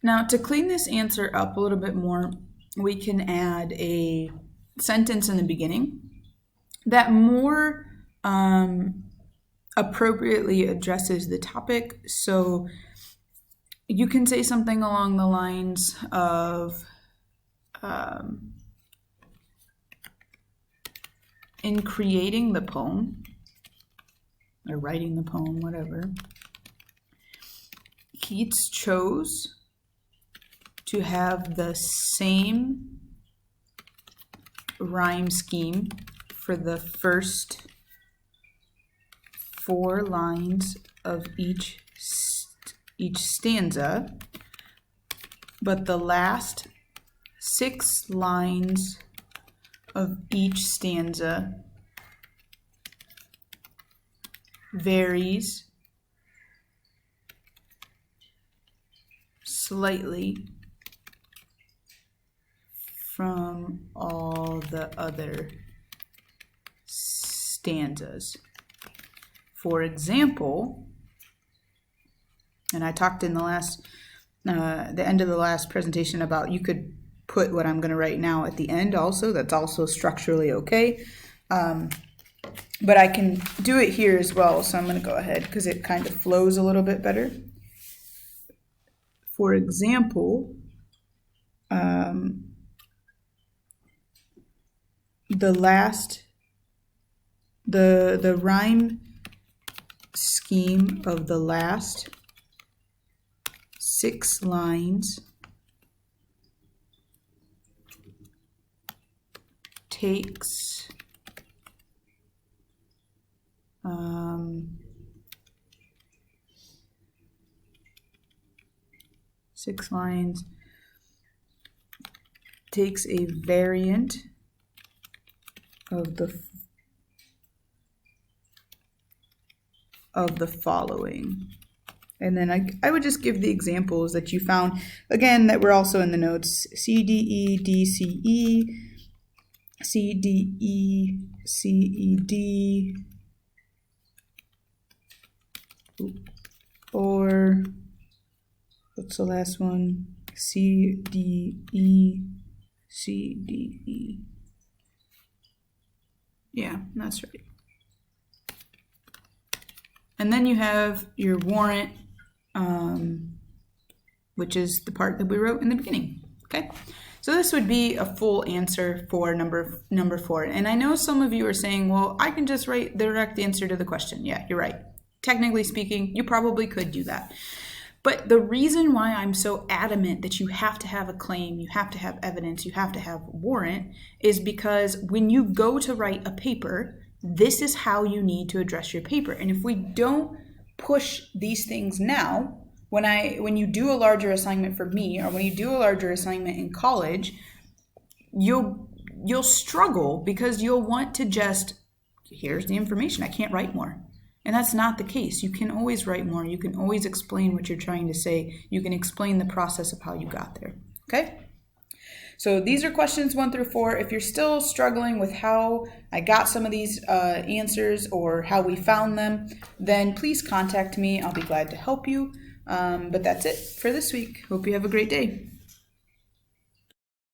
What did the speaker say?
Now, to clean this answer up a little bit more, we can add a sentence in the beginning that more appropriately addresses the topic. So you can say something along the lines of, in creating the poem, or writing the poem, whatever, Keats chose to have the same rhyme scheme for the first 4 lines of each stanza, but the last 6 lines of each stanza varies slightly from all the other stanzas. For example, and I talked in the end of the last presentation about you could put what I'm going to write now at the end also. That's also structurally okay. But I can do it here as well, so I'm going to go ahead because it kind of flows a little bit better. For example, the rhyme scheme of the last 6 lines takes 6 lines takes a variant of the following. And then I would just give the examples that you found, again, that were also in the notes: C, D, E, D, C, E, C, D, E, C, E, D, or what's the last one? C, D, E, C, D, E. Yeah, that's right. And then you have your warrant, which is the part that we wrote in the beginning. Okay, so this would be a full answer for number 4. And I know some of you are saying, well, I can just write the direct answer to the question. Yeah, you're right. Technically speaking, you probably could do that. But the reason why I'm so adamant that you have to have a claim, you have to have evidence, you have to have a warrant, is because when you go to write a paper, this is how you need to address your paper. And if we don't push these things now, when you do a larger assignment for me, or when you do a larger assignment in college, you'll struggle because you'll want to just, here's the information, I can't write more. And that's not the case. You can always write more. You can always explain what you're trying to say. You can explain the process of how you got there. Okay? So these are questions 1 through 4. If you're still struggling with how I got some of these answers or how we found them, then please contact me. I'll be glad to help you. But that's it for this week. Hope you have a great day.